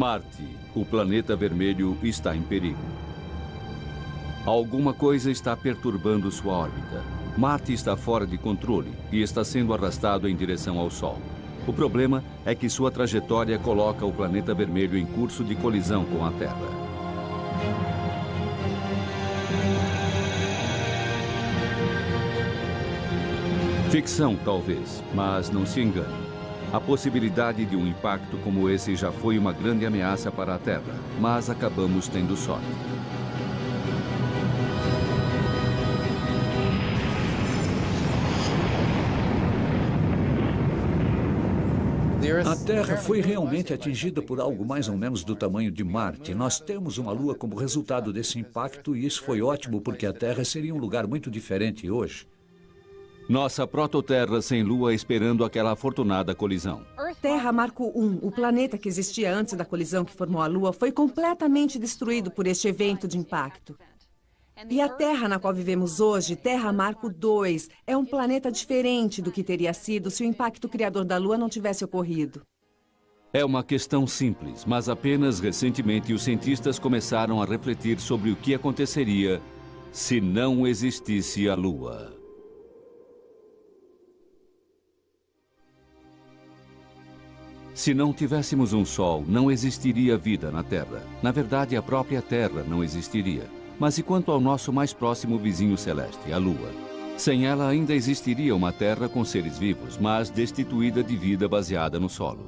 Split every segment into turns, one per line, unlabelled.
Marte, o planeta vermelho, está em perigo. Alguma coisa está perturbando sua órbita. Marte está fora de controle e está sendo arrastado em direção ao Sol. O problema é que sua trajetória coloca o planeta vermelho em curso de colisão com a Terra. Ficção, talvez, mas não se engane. A possibilidade de um impacto como esse já foi uma grande ameaça para a Terra, mas acabamos tendo sorte.
A Terra foi realmente atingida por algo mais ou menos do tamanho de Marte. Nós temos uma Lua como resultado desse impacto e isso foi ótimo porque a Terra seria um lugar muito diferente hoje.
Nossa prototerra sem Lua esperando aquela afortunada colisão.
Terra Marco I, o planeta que existia antes da colisão que formou a Lua, foi completamente destruído por este evento de impacto. E a Terra na qual vivemos hoje, Terra Marco II, é um planeta diferente do que teria sido se o impacto criador da Lua não tivesse ocorrido.
É uma questão simples, mas apenas recentemente os cientistas começaram a refletir sobre o que aconteceria se não existisse a Lua. Se não tivéssemos um Sol, não existiria vida na Terra. Na verdade, a própria Terra não existiria. Mas e quanto ao nosso mais próximo vizinho celeste, a Lua? Sem ela ainda existiria uma Terra com seres vivos, mas destituída de vida baseada no solo.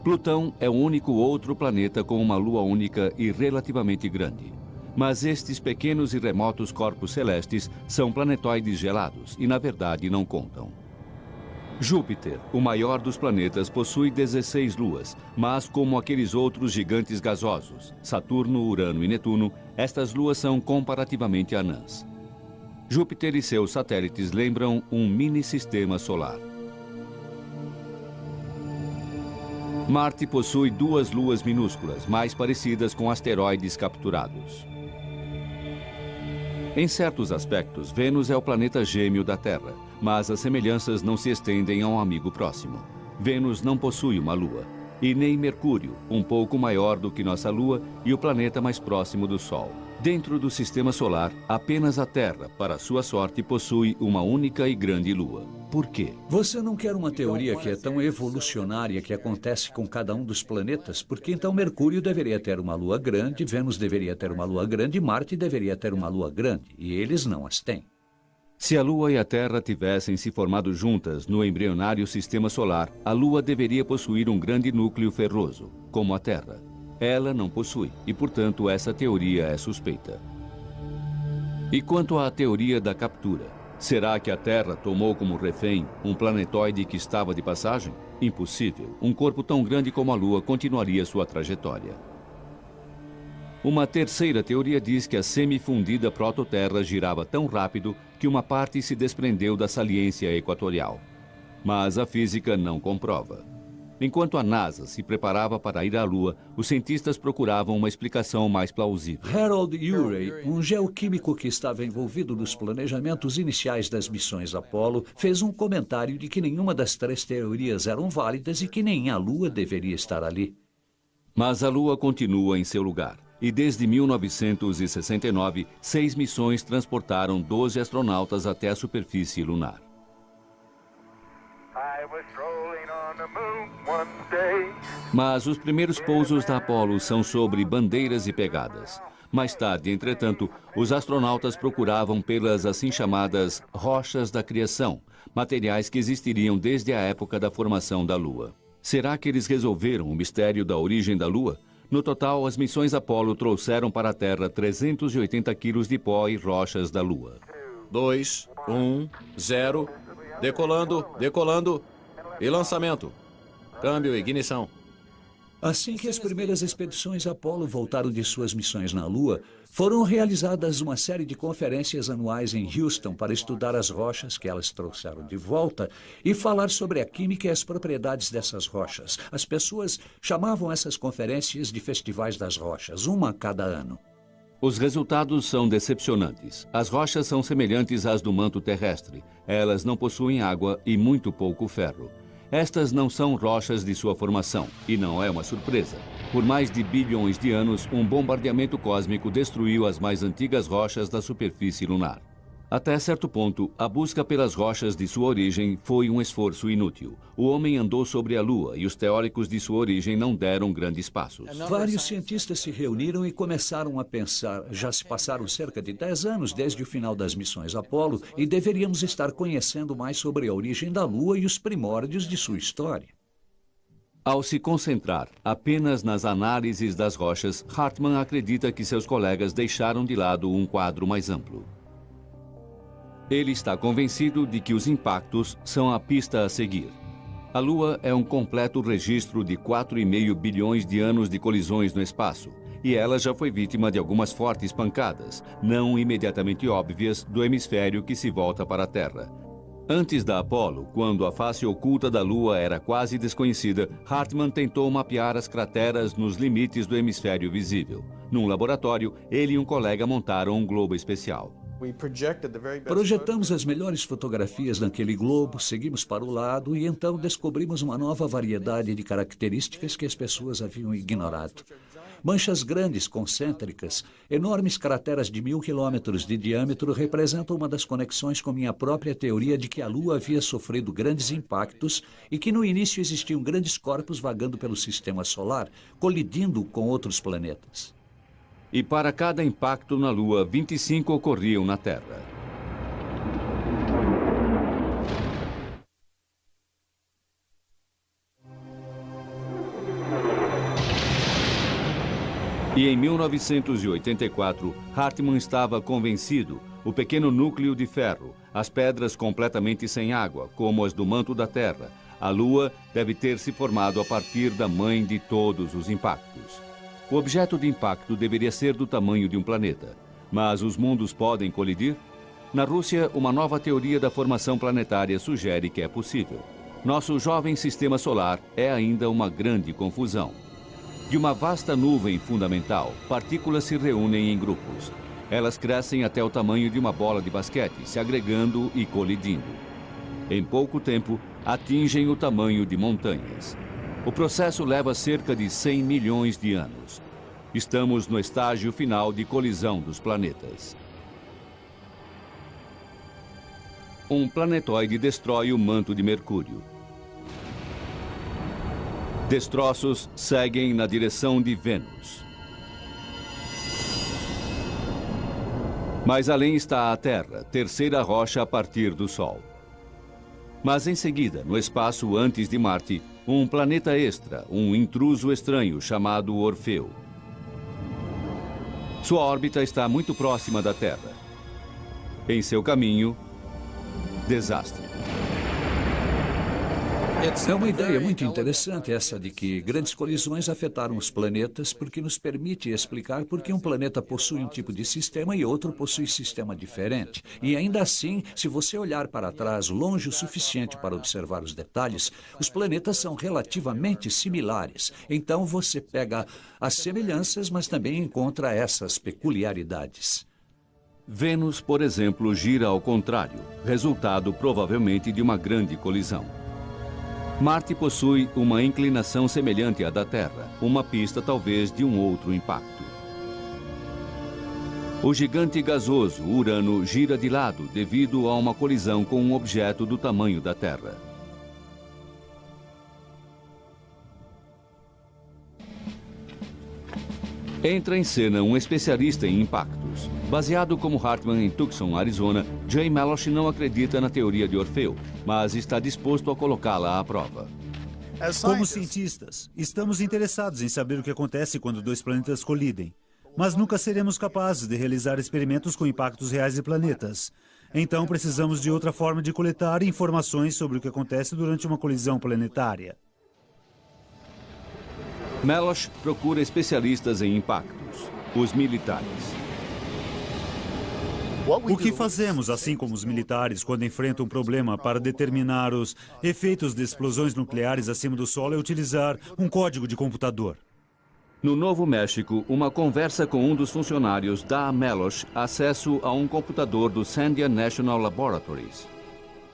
Plutão é o único outro planeta com uma Lua única e relativamente grande. Mas estes pequenos e remotos corpos celestes são planetóides gelados e, na verdade, não contam. Júpiter, o maior dos planetas, possui 16 luas, mas como aqueles outros gigantes gasosos, Saturno, Urano e Netuno, estas luas são comparativamente anãs. Júpiter e seus satélites lembram um mini-sistema solar. Marte possui 2 luas minúsculas, mais parecidas com asteroides capturados. Em certos aspectos, Vênus é o planeta gêmeo da Terra, mas as semelhanças não se estendem a um amigo próximo. Vênus não possui uma lua, e nem Mercúrio, um pouco maior do que nossa Lua e o planeta mais próximo do Sol. Dentro do Sistema Solar, apenas a Terra, para sua sorte, possui uma única e grande Lua. Por quê?
Você não quer uma teoria que é tão evolucionária que acontece com cada um dos planetas? Porque então Mercúrio deveria ter uma lua grande, Vênus deveria ter uma lua grande, Marte deveria ter uma lua grande, e eles não as têm.
Se a Lua e a Terra tivessem se formado juntas no embrionário Sistema Solar, a Lua deveria possuir um grande núcleo ferroso, como a Terra. Ela não possui, e portanto essa teoria é suspeita. E quanto à teoria da captura? Será que a Terra tomou como refém um planetóide que estava de passagem? Impossível. Um corpo tão grande como a Lua continuaria sua trajetória. Uma terceira teoria diz que a semifundida prototerra girava tão rápido que uma parte se desprendeu da saliência equatorial. Mas a física não comprova. Enquanto a NASA se preparava para ir à Lua, os cientistas procuravam uma explicação mais plausível.
Harold Urey, um geoquímico que estava envolvido nos planejamentos iniciais das missões Apollo, fez um comentário de que nenhuma das 3 teorias eram válidas e que nem a Lua deveria estar ali.
Mas a Lua continua em seu lugar. E desde 1969, 6 missões transportaram 12 astronautas até a superfície lunar. Mas os primeiros pousos da Apollo são sobre bandeiras e pegadas. Mais tarde, entretanto, os astronautas procuravam pelas assim chamadas rochas da criação, materiais que existiriam desde a época da formação da Lua. Será que eles resolveram o mistério da origem da Lua? No total, as missões Apollo trouxeram para a Terra 380 quilos de pó e rochas da Lua.
2, 1, 0, decolando, decolando e lançamento. Câmbio e ignição.
Assim que as primeiras expedições Apollo voltaram de suas missões na Lua, foram realizadas uma série de conferências anuais em Houston para estudar as rochas que elas trouxeram de volta e falar sobre a química e as propriedades dessas rochas. As pessoas chamavam essas conferências de festivais das rochas, uma a cada ano.
Os resultados são decepcionantes. As rochas são semelhantes às do manto terrestre. Elas não possuem água e muito pouco ferro. Estas não são rochas de sua formação, e não é uma surpresa. Por mais de bilhões de anos, um bombardeamento cósmico destruiu as mais antigas rochas da superfície lunar. Até certo ponto, a busca pelas rochas de sua origem foi um esforço inútil. O homem andou sobre a Lua e os teóricos de sua origem não deram grandes passos.
Vários cientistas se reuniram e começaram a pensar. Já se passaram cerca de 10 anos desde o final das missões Apollo e deveríamos estar conhecendo mais sobre a origem da Lua e os primórdios de sua história.
Ao se concentrar apenas nas análises das rochas, Hartmann acredita que seus colegas deixaram de lado um quadro mais amplo. Ele está convencido de que os impactos são a pista a seguir. A Lua é um completo registro de 4,5 bilhões de anos de colisões no espaço, e ela já foi vítima de algumas fortes pancadas, não imediatamente óbvias, do hemisfério que se volta para a Terra. Antes da Apollo, quando a face oculta da Lua era quase desconhecida, Hartmann tentou mapear as crateras nos limites do hemisfério visível. Num laboratório, ele e um colega montaram um globo especial.
Projetamos as melhores fotografias daquele globo, seguimos para o lado e então descobrimos uma nova variedade de características que as pessoas haviam ignorado. Manchas grandes, concêntricas, enormes crateras de 1.000 quilômetros de diâmetro representam uma das conexões com minha própria teoria de que a Lua havia sofrido grandes impactos e que no início existiam grandes corpos vagando pelo sistema solar, colidindo com outros planetas.
E para cada impacto na Lua, 25 ocorriam na Terra. E em 1984, Hartmann estava convencido: o pequeno núcleo de ferro, as pedras completamente sem água, como as do manto da Terra, a Lua deve ter se formado a partir da mãe de todos os impactos. O objeto de impacto deveria ser do tamanho de um planeta. Mas os mundos podem colidir? Na Rússia, uma nova teoria da formação planetária sugere que é possível. Nosso jovem sistema solar é ainda uma grande confusão. De uma vasta nuvem fundamental, partículas se reúnem em grupos. Elas crescem até o tamanho de uma bola de basquete, se agregando e colidindo. Em pouco tempo, atingem o tamanho de montanhas. O processo leva cerca de 100 milhões de anos. Estamos no estágio final de colisão dos planetas. Um planetoide destrói o manto de Mercúrio. Destroços seguem na direção de Vênus. Mais além está a Terra, terceira rocha a partir do Sol. Mas em seguida, no espaço antes de Marte, um planeta extra, um intruso estranho chamado Orfeu. Sua órbita está muito próxima da Terra. Em seu caminho, desastre.
É uma ideia muito interessante essa de que grandes colisões afetaram os planetas, porque nos permite explicar por que um planeta possui um tipo de sistema e outro possui sistema diferente. E ainda assim, se você olhar para trás longe o suficiente para observar os detalhes, os planetas são relativamente similares. Então você pega as semelhanças, mas também encontra essas peculiaridades.
Vênus, por exemplo, gira ao contrário, resultado provavelmente de uma grande colisão. Marte possui uma inclinação semelhante à da Terra, uma pista talvez de um outro impacto. O gigante gasoso Urano gira de lado devido a uma colisão com um objeto do tamanho da Terra. Entra em cena um especialista em impactos. Baseado como Hartmann em Tucson, Arizona, Jay Melosh não acredita na teoria de Orfeu, mas está disposto a colocá-la à prova.
Como cientistas, estamos interessados em saber o que acontece quando dois planetas colidem, mas nunca seremos capazes de realizar experimentos com impactos reais de planetas. Então precisamos de outra forma de coletar informações sobre o que acontece durante uma colisão planetária.
Melosh procura especialistas em impactos, os militares.
O que fazemos, assim como os militares, quando enfrentam um problema para determinar os efeitos de explosões nucleares acima do solo, é utilizar um código de computador.
No Novo México, uma conversa com um dos funcionários dá a Melosh acesso a um computador do Sandia National Laboratories.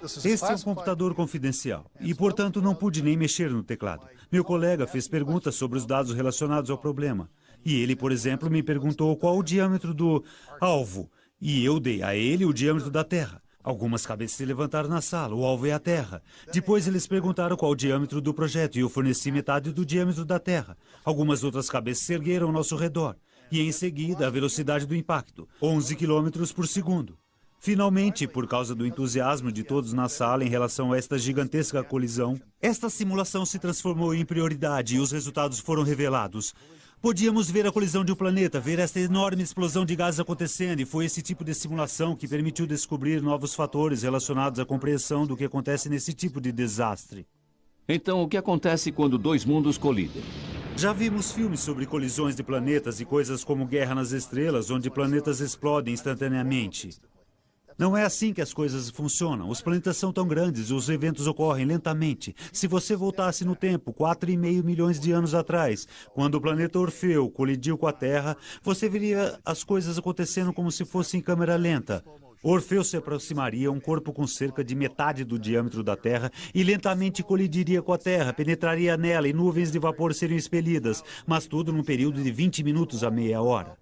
Este é um computador confidencial e, portanto, não pude nem mexer no teclado. Meu colega fez perguntas sobre os dados relacionados ao problema. E ele, por exemplo, me perguntou qual o diâmetro do alvo. E eu dei a ele o diâmetro da Terra. Algumas cabeças se levantaram na sala. O alvo é a Terra. Depois eles perguntaram qual o diâmetro do projeto e eu forneci metade do diâmetro da Terra. Algumas outras cabeças se ergueram ao nosso redor. E em seguida, a velocidade do impacto, 11 km por segundo. Finalmente, por causa do entusiasmo de todos na sala em relação a esta gigantesca colisão, esta simulação se transformou em prioridade e os resultados foram revelados. Podíamos ver a colisão de um planeta, ver esta enorme explosão de gases acontecendo, e foi esse tipo de simulação que permitiu descobrir novos fatores relacionados à compreensão do que acontece nesse tipo de desastre.
Então, o que acontece quando dois mundos colidem?
Já vimos filmes sobre colisões de planetas e coisas como Guerra nas Estrelas, onde planetas explodem instantaneamente. Não é assim que as coisas funcionam. Os planetas são tão grandes e os eventos ocorrem lentamente. Se você voltasse no tempo, 4,5 milhões de anos atrás, quando o planeta Orfeu colidiu com a Terra, você veria as coisas acontecendo como se fosse em câmera lenta. Orfeu se aproximaria, um corpo com cerca de metade do diâmetro da Terra, e lentamente colidiria com a Terra, penetraria nela e nuvens de vapor seriam expelidas, mas tudo num período de 20 minutos a meia hora.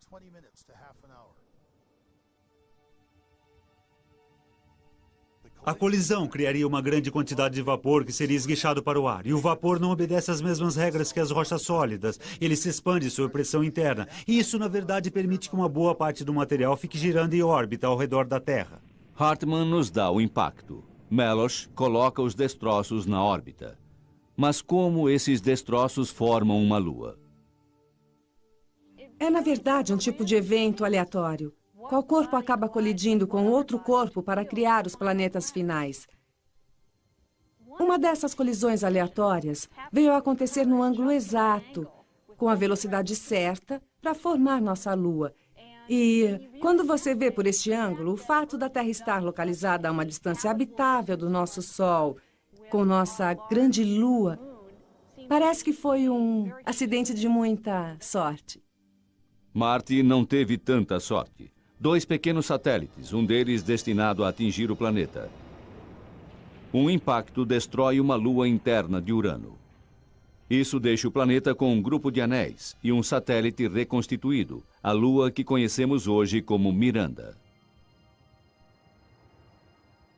A colisão criaria uma grande quantidade de vapor que seria esguichado para o ar. E o vapor não obedece às mesmas regras que as rochas sólidas. Ele se expande sob pressão interna. E isso, na verdade, permite que uma boa parte do material fique girando em órbita ao redor da Terra.
Hartmann nos dá o impacto. Melosh coloca os destroços na órbita. Mas como esses destroços formam uma lua?
É, na verdade, um tipo de evento aleatório. Qual corpo acaba colidindo com outro corpo para criar os planetas finais? Uma dessas colisões aleatórias veio a acontecer no ângulo exato, com a velocidade certa, para formar nossa Lua. E quando você vê por este ângulo, o fato da Terra estar localizada a uma distância habitável do nosso Sol, com nossa grande Lua, parece que foi um acidente de muita sorte.
Marte não teve tanta sorte. 2 pequenos satélites, um deles destinado a atingir o planeta. Um impacto destrói uma lua interna de Urano. Isso deixa o planeta com um grupo de anéis e um satélite reconstituído, a lua que conhecemos hoje como Miranda.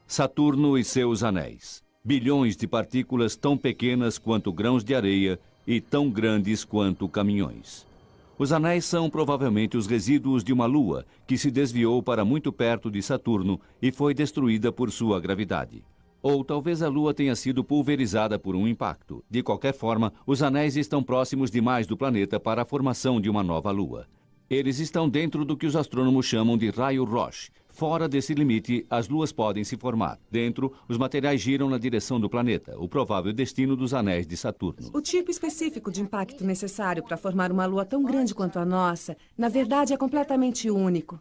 Saturno e seus anéis. Bilhões de partículas tão pequenas quanto grãos de areia e tão grandes quanto caminhões. Os anéis são provavelmente os resíduos de uma lua que se desviou para muito perto de Saturno e foi destruída por sua gravidade. Ou talvez a lua tenha sido pulverizada por um impacto. De qualquer forma, os anéis estão próximos demais do planeta para a formação de uma nova lua. Eles estão dentro do que os astrônomos chamam de raio Roche. Fora desse limite, as luas podem se formar. Dentro, os materiais giram na direção do planeta, o provável destino dos anéis de Saturno.
O tipo específico de impacto necessário para formar uma lua tão grande quanto a nossa, na verdade, é completamente único.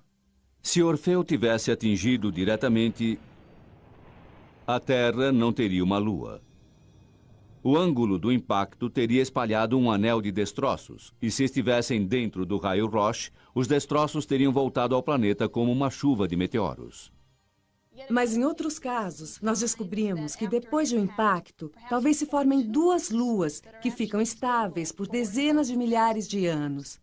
Se Orfeu tivesse atingido diretamente, a Terra não teria uma lua. O ângulo do impacto teria espalhado um anel de destroços, e se estivessem dentro do raio Roche, os destroços teriam voltado ao planeta como uma chuva de meteoros.
Mas em outros casos, nós descobrimos que depois de um impacto, talvez se formem 2 luas que ficam estáveis por dezenas de milhares de anos.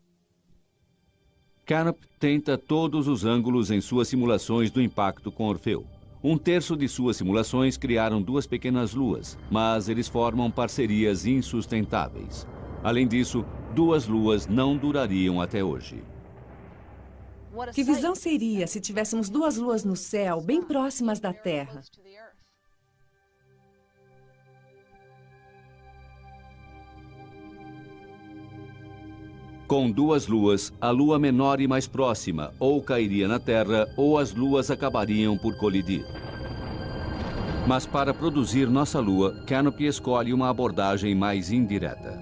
Canop tenta todos os ângulos em suas simulações do impacto com Orfeu. 1/3 de suas simulações criaram 2 pequenas luas, mas eles formam parcerias insustentáveis. Além disso, 2 luas não durariam até hoje.
Que visão seria se tivéssemos 2 luas no céu, bem próximas da Terra?
Com 2 luas, a lua menor e mais próxima ou cairia na Terra ou as luas acabariam por colidir. Mas para produzir nossa lua, Canopy escolhe uma abordagem mais indireta.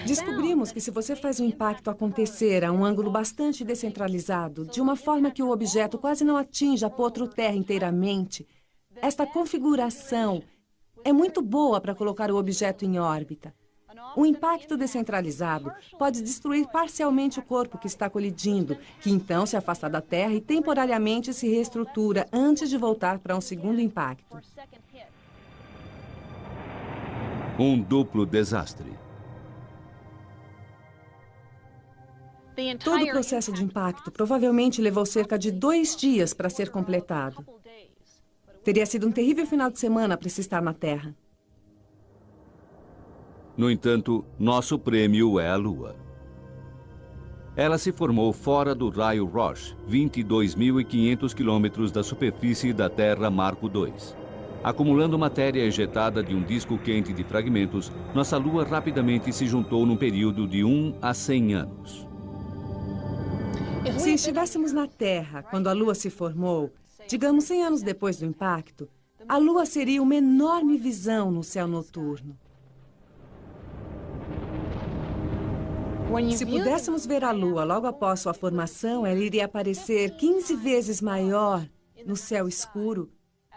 Descobrimos que se você faz o impacto acontecer a um ângulo bastante descentralizado, de uma forma que o objeto quase não atinja a Pôtro-Terra inteiramente, esta configuração é muito boa para colocar o objeto em órbita. O impacto descentralizado pode destruir parcialmente o corpo que está colidindo, que então se afasta da Terra e temporariamente se reestrutura antes de voltar para um segundo impacto.
Um duplo desastre.
Todo o processo de impacto provavelmente levou cerca de 2 dias para ser completado. Teria sido um terrível final de semana para se estar na Terra.
No entanto, nosso prêmio é a Lua. Ela se formou fora do raio Roche, 22.500 quilômetros da superfície da Terra Marco II. Acumulando matéria ejetada de um disco quente de fragmentos, nossa Lua rapidamente se juntou num período de 1 a 100 anos.
Se estivéssemos na Terra quando a Lua se formou, digamos 100 anos depois do impacto, a Lua seria uma enorme visão no céu noturno. Se pudéssemos ver a Lua logo após sua formação, ela iria aparecer 15 vezes maior no céu escuro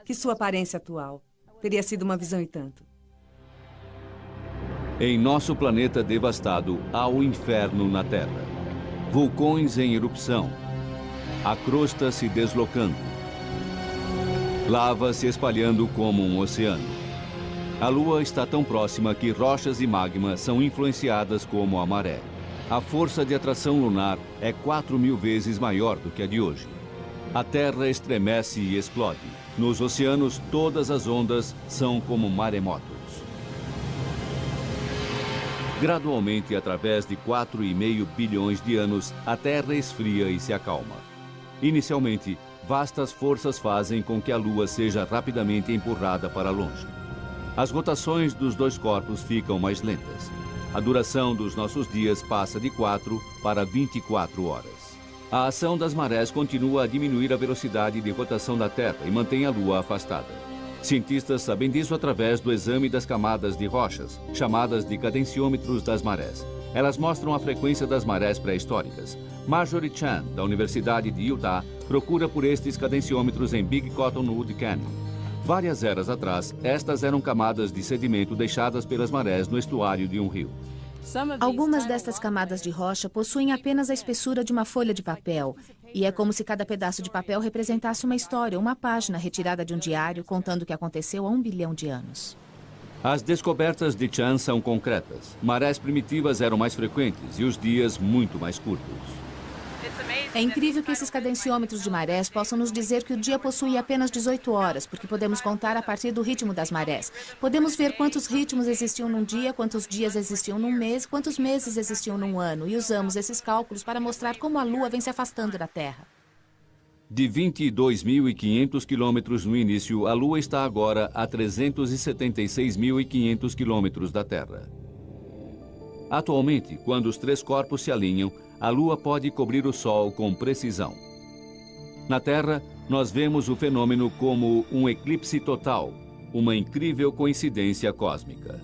que sua aparência atual. Teria sido uma visão e tanto.
Em nosso planeta devastado, há o inferno na Terra. Vulcões em erupção, a crosta se deslocando, lava se espalhando como um oceano. A Lua está tão próxima que rochas e magma são influenciadas como a maré. A força de atração lunar é 4.000 vezes maior do que a de hoje. A Terra estremece e explode. Nos oceanos, todas as ondas são como maremotos. Gradualmente, através de 4,5 bilhões de anos, a Terra esfria e se acalma. Inicialmente, vastas forças fazem com que a Lua seja rapidamente empurrada para longe. As rotações dos dois corpos ficam mais lentas. A duração dos nossos dias passa de 4 para 24 horas. A ação das marés continua a diminuir a velocidade de rotação da Terra e mantém a Lua afastada. Cientistas sabem disso através do exame das camadas de rochas, chamadas de cadenciômetros das marés. Elas mostram a frequência das marés pré-históricas. Marjorie Chan, da Universidade de Utah, procura por estes cadenciômetros em Big Cottonwood Canyon. Várias eras atrás, estas eram camadas de sedimento deixadas pelas marés no estuário de um rio.
Algumas destas camadas de rocha possuem apenas a espessura de uma folha de papel. E é como se cada pedaço de papel representasse uma história, uma página retirada de um diário contando o que aconteceu há 1 bilhão de anos.
As descobertas de Chan são concretas. Marés primitivas eram mais frequentes e os dias muito mais curtos.
É incrível que esses cadenciômetros de marés possam nos dizer que o dia possui apenas 18 horas, porque podemos contar a partir do ritmo das marés. Podemos ver quantos ritmos existiam num dia, quantos dias existiam num mês, quantos meses existiam num ano, e usamos esses cálculos para mostrar como a Lua vem se afastando da Terra.
De 22.500 quilômetros no início, a Lua está agora a 376.500 quilômetros da Terra. Atualmente, quando os 3 corpos se alinham, a Lua pode cobrir o Sol com precisão. Na Terra, nós vemos o fenômeno como um eclipse total, uma incrível coincidência cósmica.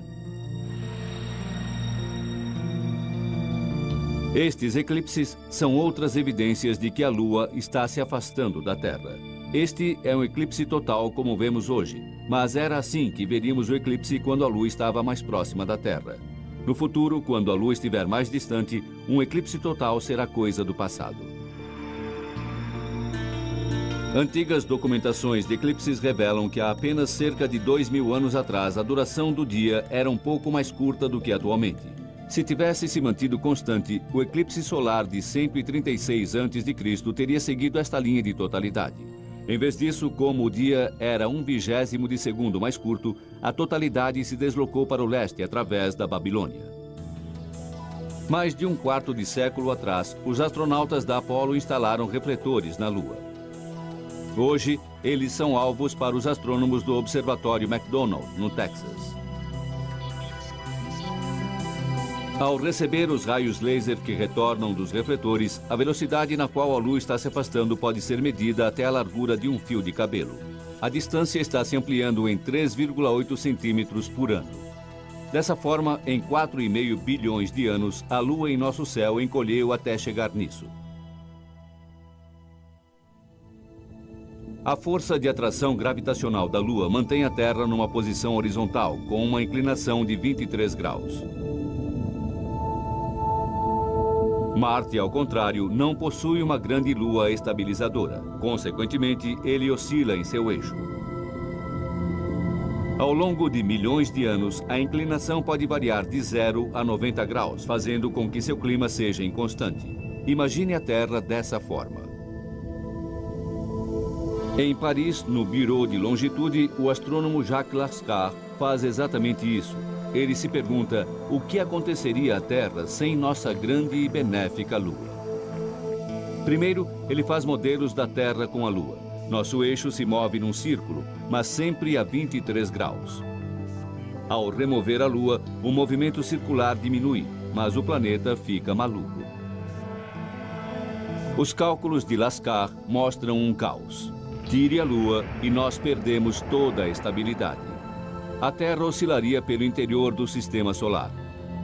Estes eclipses são outras evidências de que a Lua está se afastando da Terra. Este é um eclipse total como vemos hoje, mas era assim que veríamos o eclipse quando a Lua estava mais próxima da Terra. No futuro, quando a Lua estiver mais distante, um eclipse total será coisa do passado. Antigas documentações de eclipses revelam que há apenas cerca de 2.000 anos atrás a duração do dia era um pouco mais curta do que atualmente. Se tivesse se mantido constante, o eclipse solar de 136 a.C. teria seguido esta linha de totalidade. Em vez disso, como o dia era 1/20 de segundo mais curto, a totalidade se deslocou para o leste através da Babilônia. Mais de 1/4 de século atrás, os astronautas da Apollo instalaram refletores na Lua. Hoje, eles são alvos para os astrônomos do Observatório McDonald, no Texas. Ao receber os raios laser que retornam dos refletores, a velocidade na qual a Lua está se afastando pode ser medida até a largura de um fio de cabelo. A distância está se ampliando em 3,8 centímetros por ano. Dessa forma, em 4,5 bilhões de anos, a Lua em nosso céu encolheu até chegar nisso. A força de atração gravitacional da Lua mantém a Terra numa posição horizontal, com uma inclinação de 23 graus. Marte, ao contrário, não possui uma grande lua estabilizadora. Consequentemente, ele oscila em seu eixo. Ao longo de milhões de anos, a inclinação pode variar de 0 a 90 graus, fazendo com que seu clima seja inconstante. Imagine a Terra dessa forma. Em Paris, no Bureau de Longitude, o astrônomo Jacques Lascar faz exatamente isso. Ele se pergunta o que aconteceria à Terra sem nossa grande e benéfica Lua. Primeiro, ele faz modelos da Terra com a Lua. Nosso eixo se move num círculo, mas sempre a 23 graus. Ao remover a Lua, o movimento circular diminui, mas o planeta fica maluco. Os cálculos de Lascar mostram um caos. Tire a Lua e nós perdemos toda a estabilidade. A Terra oscilaria pelo interior do sistema solar.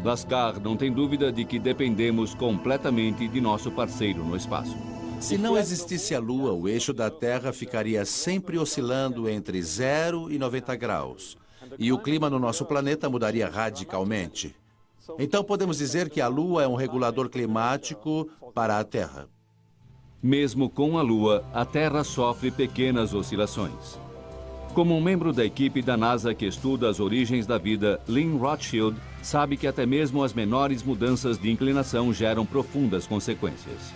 Lascar não tem dúvida de que dependemos completamente de nosso parceiro no espaço.
Se não existisse a Lua, o eixo da Terra ficaria sempre oscilando entre 0 e 90 graus. E o clima no nosso planeta mudaria radicalmente. Então podemos dizer que a Lua é um regulador climático para a Terra.
Mesmo com a Lua, a Terra sofre pequenas oscilações. Como um membro da equipe da NASA que estuda as origens da vida, Lynn Rothschild sabe que até mesmo as menores mudanças de inclinação geram profundas consequências.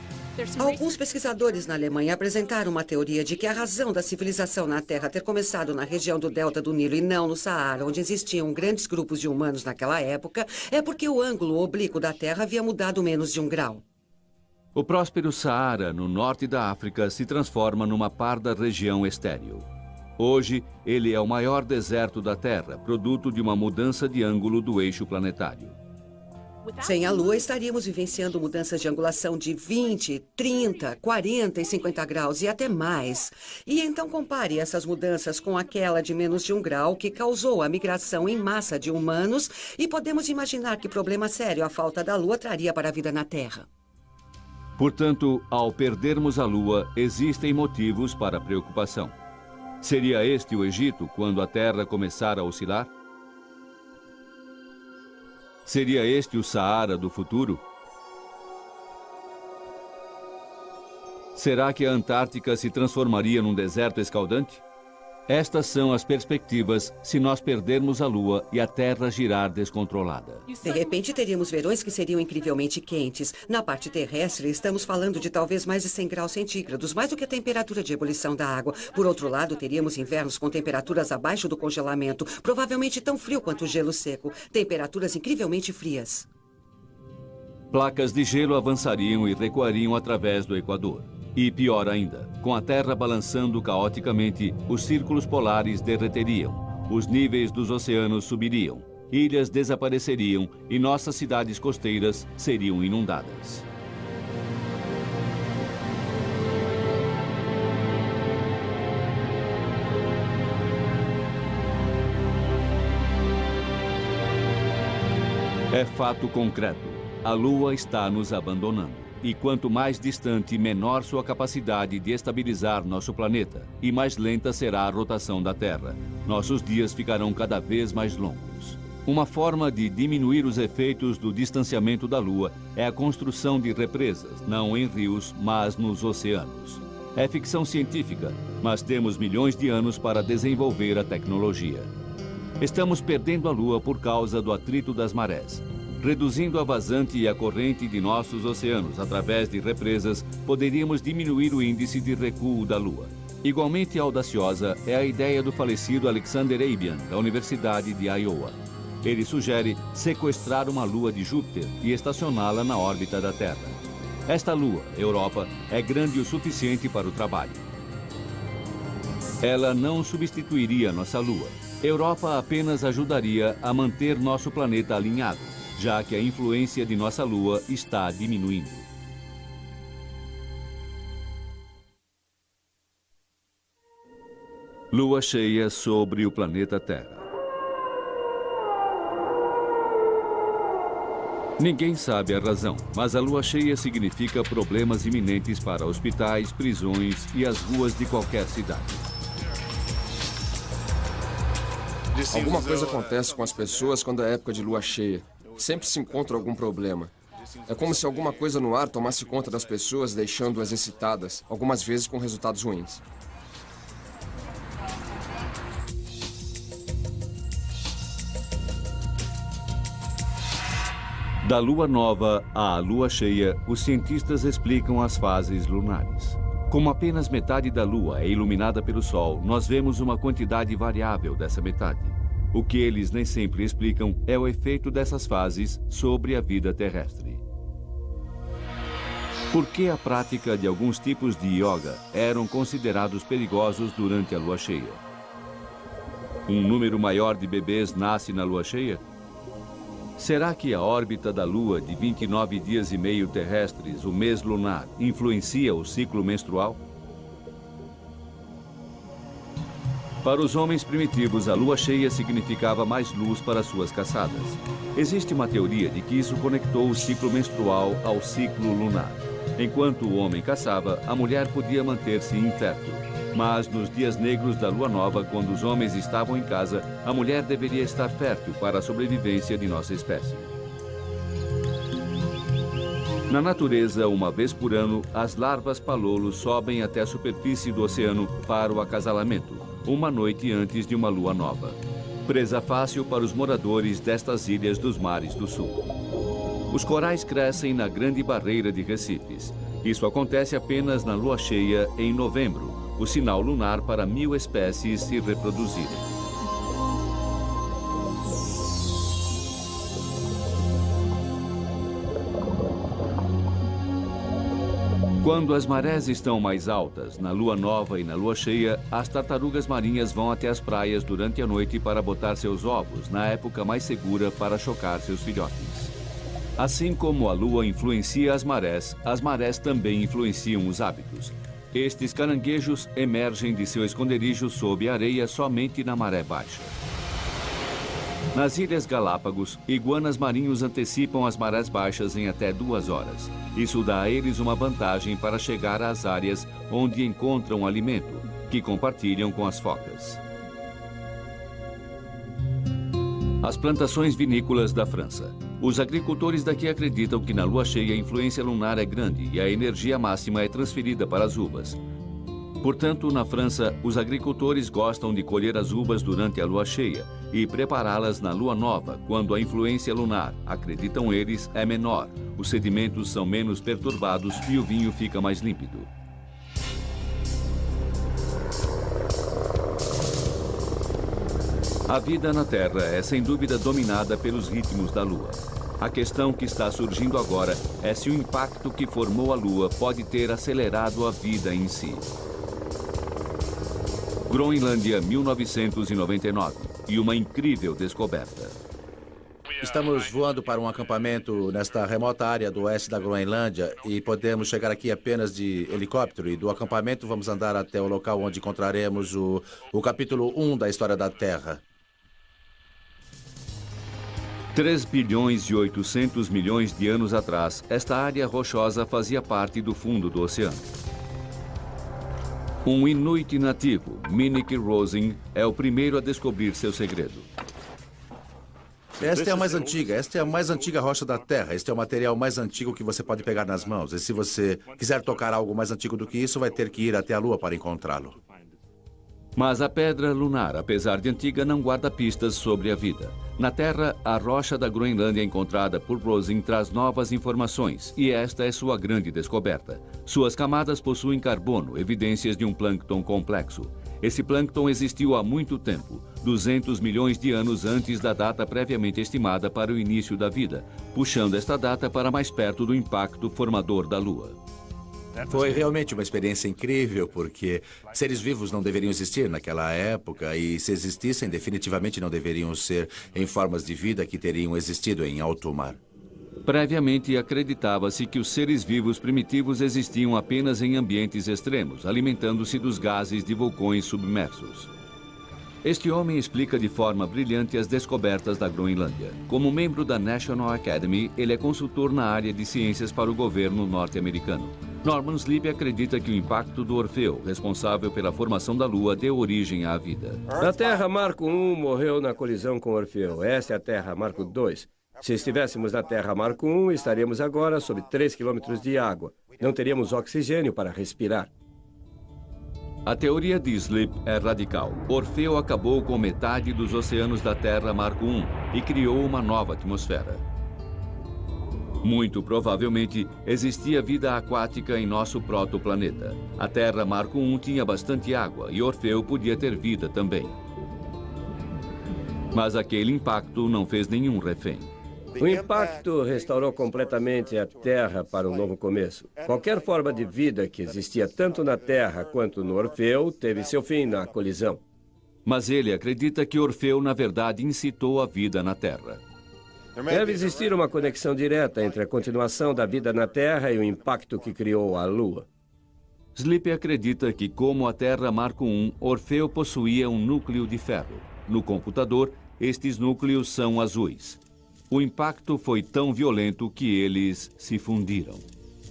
Alguns pesquisadores na Alemanha apresentaram uma teoria de que a razão da civilização na Terra ter começado na região do delta do Nilo e não no Saara, onde existiam grandes grupos de humanos naquela época, é porque o ângulo oblíquo da Terra havia mudado menos de 1 grau.
O próspero Saara, no norte da África, se transforma numa parda região estéril. Hoje, ele é o maior deserto da Terra, produto de uma mudança de ângulo do eixo planetário.
Sem a Lua, estaríamos vivenciando mudanças de angulação de 20, 30, 40 e 50 graus e até mais. E então compare essas mudanças com aquela de menos de 1 grau que causou a migração em massa de humanos e podemos imaginar que problema sério a falta da Lua traria para a vida na Terra.
Portanto, ao perdermos a Lua, existem motivos para preocupação. Seria este o Egito quando a Terra começar a oscilar? Seria este o Saara do futuro? Será que a Antártica se transformaria num deserto escaldante? Estas são as perspectivas se nós perdermos a Lua e a Terra girar descontrolada.
De repente, teríamos verões que seriam incrivelmente quentes. Na parte terrestre, estamos falando de talvez mais de 100 graus centígrados, mais do que a temperatura de ebulição da água. Por outro lado, teríamos invernos com temperaturas abaixo do congelamento, provavelmente tão frio quanto o gelo seco. Temperaturas incrivelmente frias.
Placas de gelo avançariam e recuariam através do Equador. E pior ainda, com a Terra balançando caoticamente, os círculos polares derreteriam, os níveis dos oceanos subiriam, ilhas desapareceriam e nossas cidades costeiras seriam inundadas. É fato concreto, a Lua está nos abandonando. E quanto mais distante, menor sua capacidade de estabilizar nosso planeta, e mais lenta será a rotação da Terra. Nossos dias ficarão cada vez mais longos. Uma forma de diminuir os efeitos do distanciamento da Lua é a construção de represas, não em rios, mas nos oceanos. É ficção científica, mas temos milhões de anos para desenvolver a tecnologia. Estamos perdendo a Lua por causa do atrito das marés. Reduzindo a vazante e a corrente de nossos oceanos através de represas, poderíamos diminuir o índice de recuo da Lua. Igualmente audaciosa é a ideia do falecido Alexander Abian, da Universidade de Iowa. Ele sugere sequestrar uma lua de Júpiter e estacioná-la na órbita da Terra. Esta lua, Europa, é grande o suficiente para o trabalho. Ela não substituiria nossa lua. Europa apenas ajudaria a manter nosso planeta alinhado, já que a influência de nossa Lua está diminuindo. Lua cheia sobre o planeta Terra. Ninguém sabe a razão, mas a lua cheia significa problemas iminentes para hospitais, prisões e as ruas de qualquer cidade.
Alguma coisa acontece com as pessoas quando é época de lua cheia. Sempre se encontra algum problema. É como se alguma coisa no ar tomasse conta das pessoas, deixando-as excitadas, algumas vezes com resultados ruins.
Da lua nova à lua cheia, os cientistas explicam as fases lunares. Como apenas metade da lua é iluminada pelo sol, nós vemos uma quantidade variável dessa metade. O que eles nem sempre explicam é o efeito dessas fases sobre a vida terrestre. Por que a prática de alguns tipos de yoga eram considerados perigosos durante a lua cheia? Um número maior de bebês nasce na lua cheia? Será que a órbita da Lua de 29 dias e meio terrestres, o mês lunar, influencia o ciclo menstrual? Para os homens primitivos, a lua cheia significava mais luz para suas caçadas. Existe uma teoria de que isso conectou o ciclo menstrual ao ciclo lunar. Enquanto o homem caçava, a mulher podia manter-se infértil. Mas nos dias negros da lua nova, quando os homens estavam em casa, a mulher deveria estar fértil para a sobrevivência de nossa espécie. Na natureza, uma vez por ano, as larvas palolos sobem até a superfície do oceano para o acasalamento, uma noite antes de uma lua nova. Presa fácil para os moradores destas ilhas dos mares do sul. Os corais crescem na Grande Barreira de Recifes. Isso acontece apenas na lua cheia em novembro, o sinal lunar para 1000 espécies se reproduzirem. Quando as marés estão mais altas, na lua nova e na lua cheia, as tartarugas marinhas vão até as praias durante a noite para botar seus ovos, na época mais segura para chocar seus filhotes. Assim como a lua influencia as marés também influenciam os hábitos. Estes caranguejos emergem de seu esconderijo sob a areia somente na maré baixa. Nas Ilhas Galápagos, iguanas marinhos antecipam as marés baixas em até 2 horas. Isso dá a eles uma vantagem para chegar às áreas onde encontram alimento, que compartilham com as focas. As plantações vinícolas da França. Os agricultores daqui acreditam que na lua cheia a influência lunar é grande e a energia máxima é transferida para as uvas. Portanto, na França, os agricultores gostam de colher as uvas durante a lua cheia e prepará-las na lua nova, quando a influência lunar, acreditam eles, é menor, os sedimentos são menos perturbados e o vinho fica mais límpido. A vida na Terra é sem dúvida dominada pelos ritmos da Lua. A questão que está surgindo agora é se o impacto que formou a Lua pode ter acelerado a vida em si. Groenlândia, 1999, e uma incrível descoberta.
Estamos voando para um acampamento nesta remota área do oeste da Groenlândia e podemos chegar aqui apenas de helicóptero. E do acampamento vamos andar até o local onde encontraremos o capítulo 1 da história da Terra.
3 bilhões e 800 milhões de anos atrás, esta área rochosa fazia parte do fundo do oceano. Um inuit nativo, Minik Rosen, é o primeiro a descobrir seu segredo.
Esta é a mais antiga. Esta é a mais antiga rocha da Terra. Este é o material mais antigo que você pode pegar nas mãos. E se você quiser tocar algo mais antigo do que isso, vai ter que ir até a Lua para encontrá-lo.
Mas a pedra lunar, apesar de antiga, não guarda pistas sobre a vida. Na Terra, a rocha da Groenlândia encontrada por Rosen traz novas informações, e esta é sua grande descoberta. Suas camadas possuem carbono, evidências de um plâncton complexo. Esse plâncton existiu há muito tempo, 200 milhões de anos antes da data previamente estimada para o início da vida, puxando esta data para mais perto do impacto formador da Lua.
Foi realmente uma experiência incrível, porque seres vivos não deveriam existir naquela época, e se existissem, definitivamente não deveriam ser em formas de vida que teriam existido em alto mar.
Previamente, acreditava-se que os seres vivos primitivos existiam apenas em ambientes extremos, alimentando-se dos gases de vulcões submersos. Este homem explica de forma brilhante as descobertas da Groenlândia. Como membro da National Academy, ele é consultor na área de ciências para o governo norte-americano. Norman Sleep acredita que o impacto do Orfeu, responsável pela formação da Lua, deu origem à vida.
A Terra Marco I morreu na colisão com Orfeu. Essa é a Terra Marco II. Se estivéssemos na Terra Marco I, estaríamos agora sob 3 quilômetros de água. Não teríamos oxigênio para respirar.
A teoria de Sleep é radical. Orfeu acabou com metade dos oceanos da Terra Marco I e criou uma nova atmosfera. Muito provavelmente, existia vida aquática em nosso protoplaneta. A Terra Marco I tinha bastante água e Orfeu podia ter vida também. Mas aquele impacto não fez nenhum refém.
O impacto restaurou completamente a Terra para um novo começo. Qualquer forma de vida que existia tanto na Terra quanto no Orfeu teve seu fim na colisão.
Mas ele acredita que Orfeu, na verdade, incitou a vida na Terra.
Deve existir uma conexão direta entre a continuação da vida na Terra e o impacto que criou a Lua.
Sleep acredita que, como a Terra Marco I, Orfeu possuía um núcleo de ferro. No computador, estes núcleos são azuis. O impacto foi tão violento que eles se fundiram.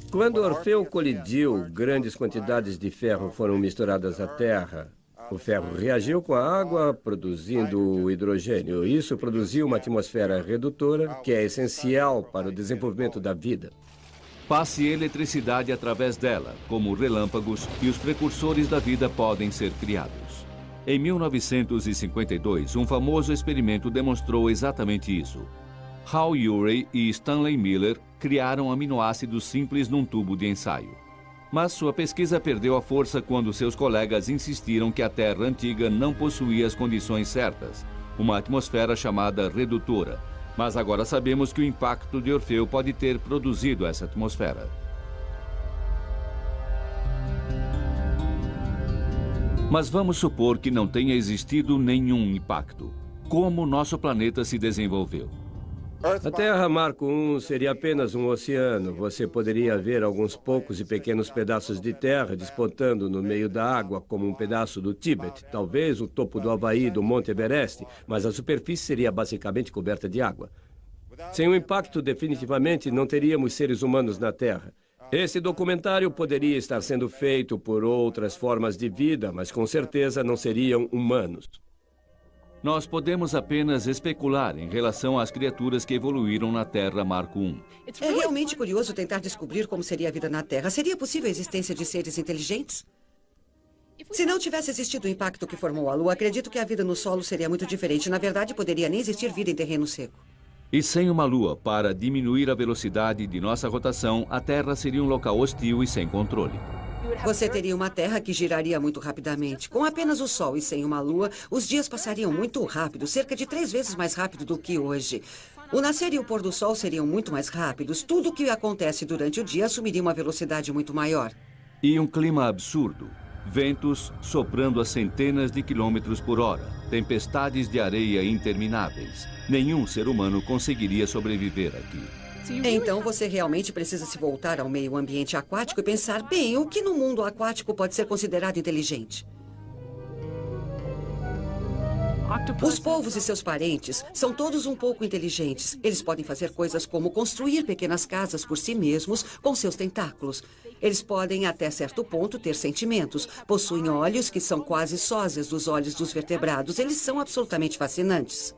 Quando Orfeu colidiu, grandes quantidades de ferro foram misturadas à Terra. O ferro reagiu com a água, produzindo o hidrogênio. Isso produziu uma atmosfera redutora, que é essencial para o desenvolvimento da vida.
Passe eletricidade através dela, como relâmpagos, e os precursores da vida podem ser criados. Em 1952, um famoso experimento demonstrou exatamente isso. Hal Urey e Stanley Miller criaram aminoácidos simples num tubo de ensaio. Mas sua pesquisa perdeu a força quando seus colegas insistiram que a Terra antiga não possuía as condições certas, uma atmosfera chamada redutora. Mas agora sabemos que o impacto de Orfeu pode ter produzido essa atmosfera. Mas vamos supor que não tenha existido nenhum impacto. Como nosso planeta se desenvolveu?
A Terra Marco I seria apenas um oceano. Você poderia ver alguns poucos e pequenos pedaços de terra despontando no meio da água, como um pedaço do Tíbet, talvez o topo do Havaí, do Monte Everest, mas a superfície seria basicamente coberta de água. Sem o impacto, definitivamente não teríamos seres humanos na Terra. Esse documentário poderia estar sendo feito por outras formas de vida, mas com certeza não seriam humanos.
Nós podemos apenas especular em relação às criaturas que evoluíram na Terra Marco I.
É realmente curioso tentar descobrir como seria a vida na Terra. Seria possível a existência de seres inteligentes? Se não tivesse existido o impacto que formou a Lua, acredito que a vida no solo seria muito diferente. Na verdade, poderia nem existir vida em terreno seco.
E sem uma Lua para diminuir a velocidade de nossa rotação, a Terra seria um local hostil e sem controle.
Você teria uma Terra que giraria muito rapidamente. Com apenas o Sol e sem uma Lua, os dias passariam muito rápido, cerca de 3 vezes mais rápido do que hoje. O nascer e o pôr do Sol seriam muito mais rápidos. Tudo o que acontece durante o dia assumiria uma velocidade muito maior.
E um clima absurdo. Ventos soprando a centenas de quilômetros por hora. Tempestades de areia intermináveis. Nenhum ser humano conseguiria sobreviver aqui.
Então você realmente precisa se voltar ao meio ambiente aquático e pensar, bem, o que no mundo aquático pode ser considerado inteligente? Os polvos e seus parentes são todos um pouco inteligentes. Eles podem fazer coisas como construir pequenas casas por si mesmos com seus tentáculos. Eles podem, até certo ponto, ter sentimentos. Possuem olhos que são quase sósias dos olhos dos vertebrados. Eles são absolutamente fascinantes.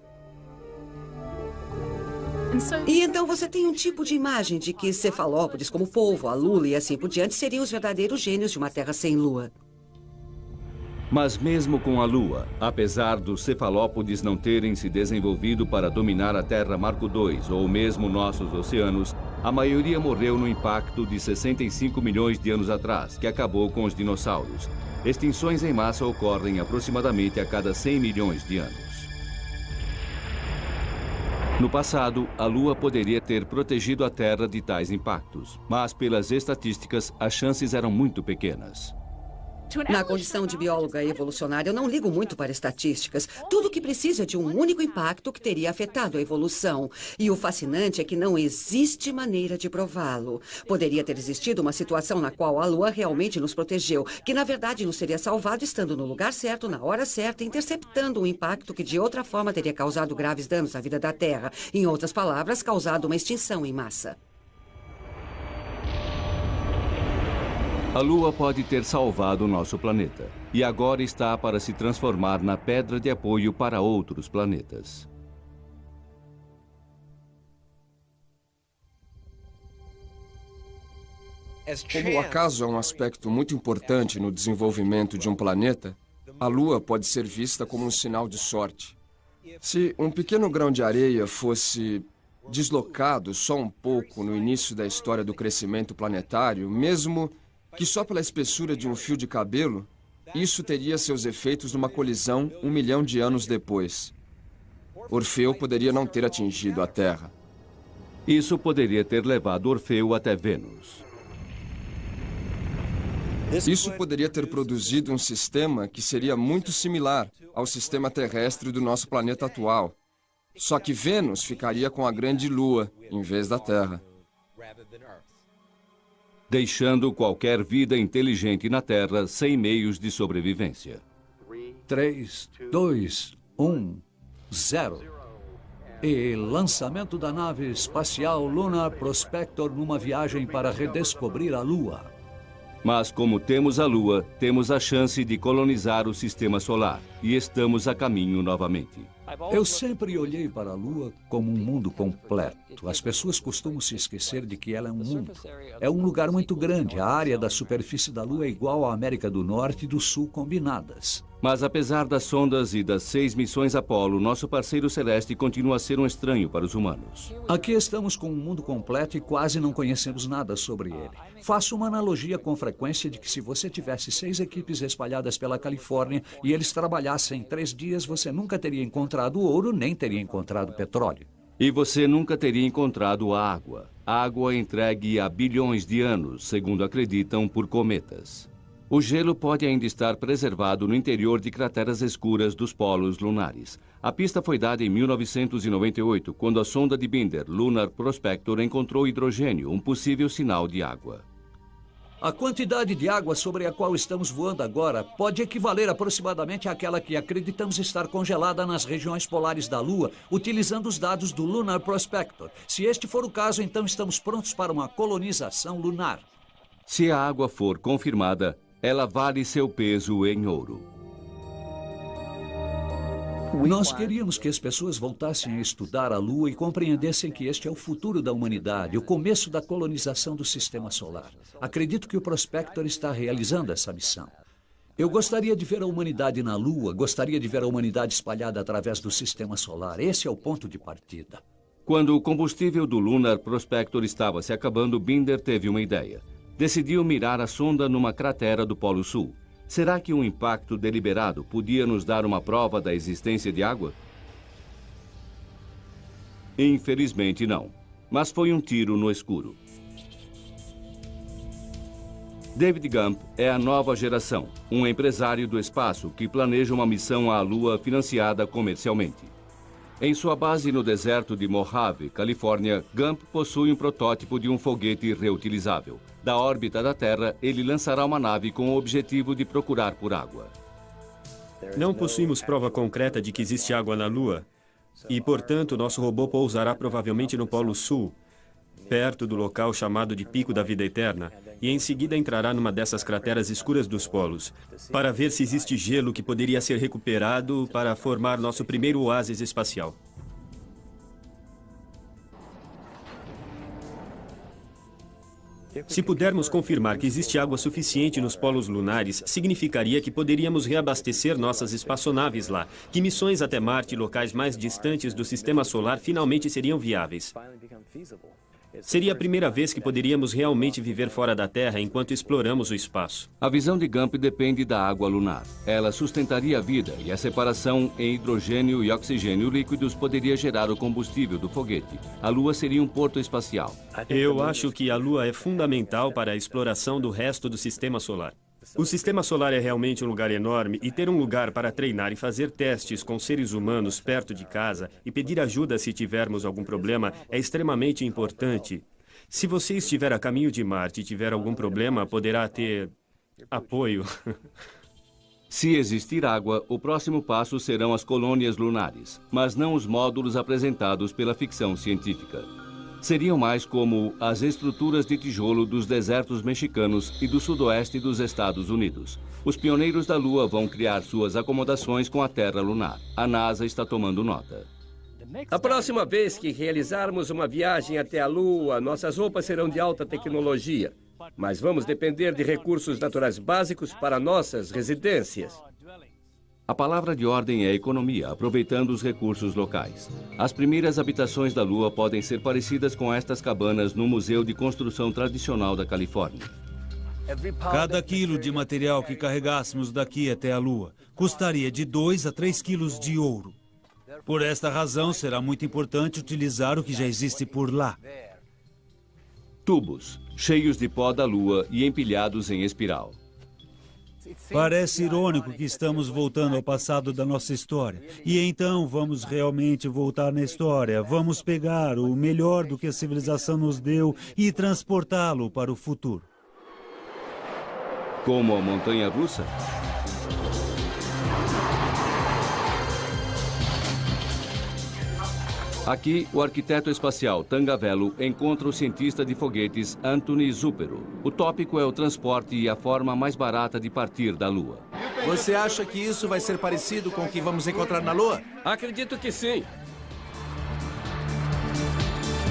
E então você tem um tipo de imagem de que cefalópodes como polvo, a lula e assim por diante seriam os verdadeiros gênios de uma Terra sem Lua.
Mas mesmo com a Lua, apesar dos cefalópodes não terem se desenvolvido para dominar a Terra Marco II ou mesmo nossos oceanos, a maioria morreu no impacto de 65 milhões de anos atrás, que acabou com os dinossauros. Extinções em massa ocorrem aproximadamente a cada 100 milhões de anos. No passado, a Lua poderia ter protegido a Terra de tais impactos, mas pelas estatísticas, as chances eram muito pequenas.
Na condição de bióloga evolucionária, eu não ligo muito para estatísticas. Tudo o que precisa é de um único impacto que teria afetado a evolução. E o fascinante é que não existe maneira de prová-lo. Poderia ter existido uma situação na qual a Lua realmente nos protegeu, que na verdade nos teria salvado estando no lugar certo, na hora certa, interceptando um impacto que de outra forma teria causado graves danos à vida da Terra. Em outras palavras, causado uma extinção em massa.
A Lua pode ter salvado o nosso planeta e agora está para se transformar na pedra de apoio para outros planetas.
Como o acaso é um aspecto muito importante no desenvolvimento de um planeta, a Lua pode ser vista como um sinal de sorte. Se um pequeno grão de areia fosse deslocado só um pouco no início da história do crescimento planetário, mesmo que só pela espessura de um fio de cabelo, isso teria seus efeitos numa colisão 1 milhão de anos depois. Orfeu poderia não ter atingido a Terra.
Isso poderia ter levado Orfeu até Vênus.
Isso poderia ter produzido um sistema que seria muito similar ao sistema terrestre do nosso planeta atual. Só que Vênus ficaria com a grande Lua, em vez da Terra.
Deixando qualquer vida inteligente na Terra sem meios de sobrevivência.
3, 2, 1, 0. E lançamento da nave espacial Lunar Prospector numa viagem para redescobrir a Lua.
Mas como temos a Lua, temos a chance de colonizar o sistema solar e estamos a caminho novamente.
Eu sempre olhei para a Lua como um mundo completo. As pessoas costumam se esquecer de que ela é um mundo. É um lugar muito grande. A área da superfície da Lua é igual à América do Norte e do Sul combinadas.
Mas apesar das sondas e das 6 missões Apollo, nosso parceiro celeste continua a ser um estranho para os humanos.
Aqui estamos com um mundo completo e quase não conhecemos nada sobre ele. Faço uma analogia com frequência de que se você tivesse 6 equipes espalhadas pela Califórnia e eles trabalhassem 3 dias, você nunca teria encontrado ouro nem teria encontrado petróleo.
E você nunca teria encontrado água. Água entregue há bilhões de anos, segundo acreditam, por cometas. O gelo pode ainda estar preservado no interior de crateras escuras dos polos lunares. A pista foi dada em 1998, quando a sonda de Binder, Lunar Prospector, encontrou hidrogênio, um possível sinal de água.
A quantidade de água sobre a qual estamos voando agora pode equivaler aproximadamente àquela que acreditamos estar congelada nas regiões polares da Lua, utilizando os dados do Lunar Prospector. Se este for o caso, então estamos prontos para uma colonização lunar.
Se a água for confirmada, ela vale seu peso em ouro.
Nós queríamos que as pessoas voltassem a estudar a Lua e compreendessem que este é o futuro da humanidade, o começo da colonização do Sistema Solar. Acredito que o Prospector está realizando essa missão. Eu gostaria de ver a humanidade na Lua, gostaria de ver a humanidade espalhada através do Sistema Solar. Esse é o ponto de partida.
Quando o combustível do Lunar Prospector estava se acabando, Binder teve uma ideia. Decidiu mirar a sonda numa cratera do Polo Sul. Será que um impacto deliberado podia nos dar uma prova da existência de água? Infelizmente não, mas foi um tiro no escuro. David Gump é a nova geração, um empresário do espaço que planeja uma missão à Lua financiada comercialmente. Em sua base no deserto de Mojave, Califórnia, Gump possui um protótipo de um foguete reutilizável. Da órbita da Terra, ele lançará uma nave com o objetivo de procurar por água.
Não possuímos prova concreta de que existe água na Lua. E, portanto, nosso robô pousará provavelmente no Polo Sul, perto do local chamado de Pico da Vida Eterna, e em seguida entrará numa dessas crateras escuras dos polos, para ver se existe gelo que poderia ser recuperado para formar nosso primeiro oásis espacial. Se pudermos confirmar que existe água suficiente nos polos lunares, significaria que poderíamos reabastecer nossas espaçonaves lá, que missões até Marte e locais mais distantes do Sistema Solar finalmente seriam viáveis. Seria a primeira vez que poderíamos realmente viver fora da Terra enquanto exploramos o espaço.
A visão de Gump depende da água lunar. Ela sustentaria a vida e a separação em hidrogênio e oxigênio líquidos poderia gerar o combustível do foguete. A Lua seria um porto espacial.
Eu acho que a Lua é fundamental para a exploração do resto do Sistema Solar. O Sistema Solar é realmente um lugar enorme e ter um lugar para treinar e fazer testes com seres humanos perto de casa e pedir ajuda se tivermos algum problema é extremamente importante. Se você estiver a caminho de Marte e tiver algum problema, poderá ter apoio.
Se existir água, o próximo passo serão as colônias lunares, mas não os módulos apresentados pela ficção científica. Seriam mais como as estruturas de tijolo dos desertos mexicanos e do sudoeste dos Estados Unidos. Os pioneiros da Lua vão criar suas acomodações com a Terra lunar. A NASA está tomando nota.
A próxima vez que realizarmos uma viagem até a Lua, nossas roupas serão de alta tecnologia. Mas vamos depender de recursos naturais básicos para nossas residências.
A palavra de ordem é economia, aproveitando os recursos locais. As primeiras habitações da Lua podem ser parecidas com estas cabanas no Museu de Construção Tradicional da Califórnia.
Cada quilo de material que carregássemos daqui até a Lua custaria de 2 a 3 quilos de ouro. Por esta razão, será muito importante utilizar o que já existe por lá.
Tubos, cheios de pó da Lua e empilhados em espiral.
Parece irônico que estamos voltando ao passado da nossa história. E então vamos realmente voltar na história. Vamos pegar o melhor do que a civilização nos deu e transportá-lo para o futuro.
Como a montanha-russa? Aqui, o arquiteto espacial Tangavello encontra o cientista de foguetes Anthony Zupero. O tópico é o transporte e a forma mais barata de partir da Lua.
Você acha que isso vai ser parecido com o que vamos encontrar na Lua?
Acredito que sim.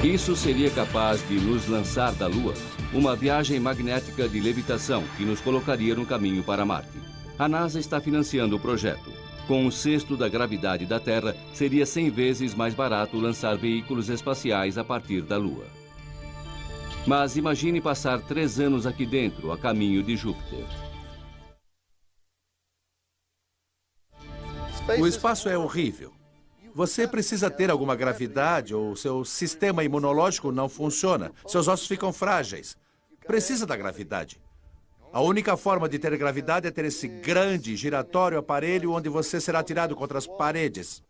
Isso seria capaz de nos lançar da Lua? Uma viagem magnética de levitação que nos colocaria no caminho para Marte. A NASA está financiando o projeto. Com um sexto da gravidade da Terra, seria 100 vezes mais barato lançar veículos espaciais a partir da Lua. Mas imagine passar 3 anos aqui dentro, a caminho de Júpiter.
O espaço é horrível. Você precisa ter alguma gravidade ou seu sistema imunológico não funciona. Seus ossos ficam frágeis. Precisa da gravidade. A única forma de ter gravidade é ter esse grande, giratório aparelho onde você será atirado contra as paredes.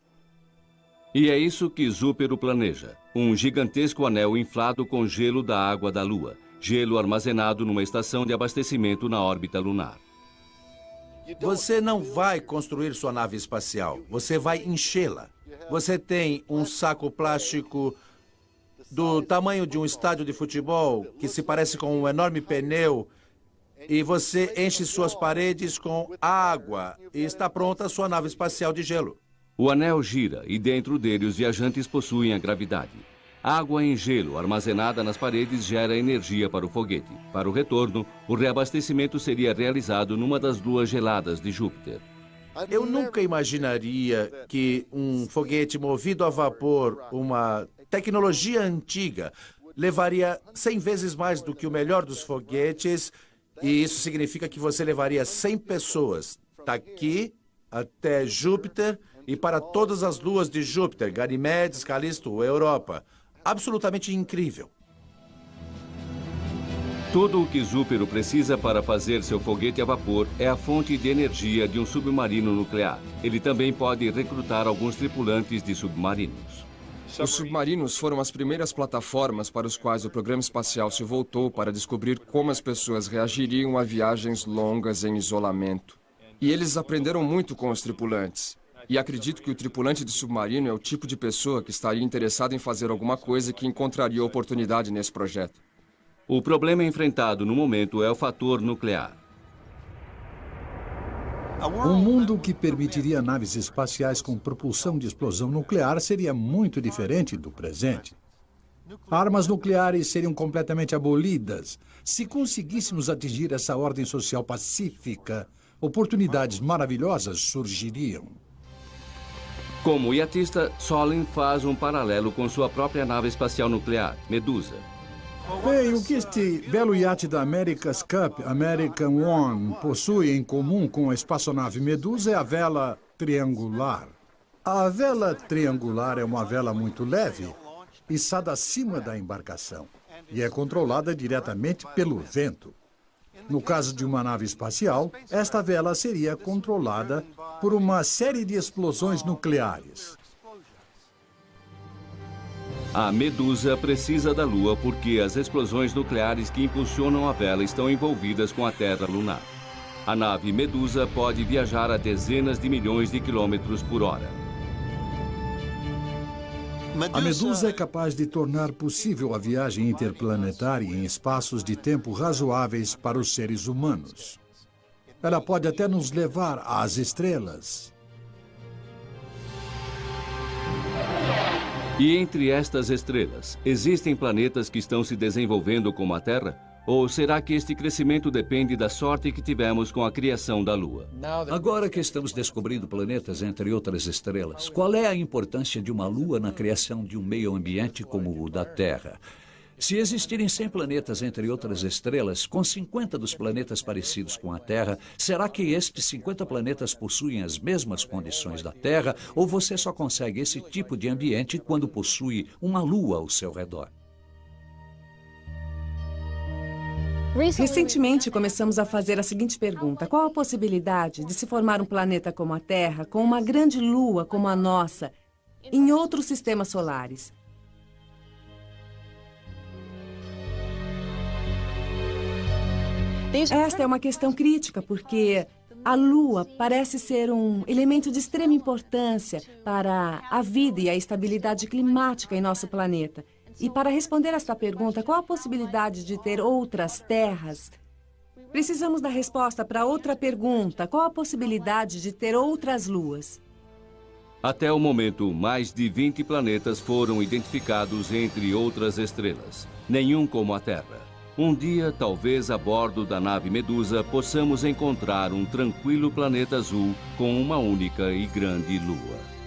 E é isso que Zúpero planeja. Um gigantesco anel inflado com gelo da água da Lua. Gelo armazenado numa estação de abastecimento na órbita lunar.
Você não vai construir sua nave espacial. Você vai enchê-la. Você tem um saco plástico do tamanho de um estádio de futebol que se parece com um enorme pneu. E você enche suas paredes com água e está pronta a sua nave espacial de gelo.
O anel gira e dentro dele os viajantes possuem a gravidade. Água em gelo armazenada nas paredes gera energia para o foguete. Para o retorno, o reabastecimento seria realizado numa das luas geladas de Júpiter.
Eu nunca imaginaria que um foguete movido a vapor, uma tecnologia antiga, levaria 100 vezes mais do que o melhor dos foguetes. E isso significa que você levaria 100 pessoas daqui até Júpiter e para todas as luas de Júpiter, Ganimedes, Calisto, Europa. Absolutamente incrível.
Tudo o que Zúpero precisa para fazer seu foguete a vapor é a fonte de energia de um submarino nuclear. Ele também pode recrutar alguns tripulantes de submarinos.
Os submarinos foram as primeiras plataformas para os quais o programa espacial se voltou para descobrir como as pessoas reagiriam a viagens longas em isolamento. E eles aprenderam muito com os tripulantes. E acredito que o tripulante de submarino é o tipo de pessoa que estaria interessado em fazer alguma coisa que encontraria oportunidade nesse projeto.
O problema enfrentado no momento é o fator nuclear.
Um mundo que permitiria naves espaciais com propulsão de explosão nuclear seria muito diferente do presente. Armas nucleares seriam completamente abolidas. Se conseguíssemos atingir essa ordem social pacífica, oportunidades maravilhosas surgiriam.
Como iatista, Solin faz um paralelo com sua própria nave espacial nuclear, Medusa.
Bem, o que este belo iate da America's Cup, American One, possui em comum com a espaçonave Medusa é a vela triangular. A vela triangular é uma vela muito leve, içada acima da embarcação, e é controlada diretamente pelo vento. No caso de uma nave espacial, esta vela seria controlada por uma série de explosões nucleares.
A Medusa precisa da Lua porque as explosões nucleares que impulsionam a vela estão envolvidas com a Terra lunar. A nave Medusa pode viajar a dezenas de milhões de quilômetros por hora.
A Medusa é capaz de tornar possível a viagem interplanetária em espaços de tempo razoáveis para os seres humanos. Ela pode até nos levar às estrelas.
E entre estas estrelas, existem planetas que estão se desenvolvendo como a Terra? Ou será que este crescimento depende da sorte que tivemos com a criação da Lua?
Agora que estamos descobrindo planetas entre outras estrelas, qual é a importância de uma Lua na criação de um meio ambiente como o da Terra? Se existirem 100 planetas entre outras estrelas, com 50 dos planetas parecidos com a Terra, será que estes 50 planetas possuem as mesmas condições da Terra, ou você só consegue esse tipo de ambiente quando possui uma Lua ao seu redor?
Recentemente, começamos a fazer a seguinte pergunta: qual a possibilidade de se formar um planeta como a Terra, com uma grande lua como a nossa, em outros sistemas solares? Esta é uma questão crítica, porque a Lua parece ser um elemento de extrema importância para a vida e a estabilidade climática em nosso planeta. E para responder esta pergunta, qual a possibilidade de ter outras terras? Precisamos da resposta para outra pergunta: qual a possibilidade de ter outras luas?
Até o momento, mais de 20 planetas foram identificados entre outras estrelas. Nenhum como a Terra. Um dia, talvez a bordo da nave Medusa, possamos encontrar um tranquilo planeta azul com uma única e grande lua.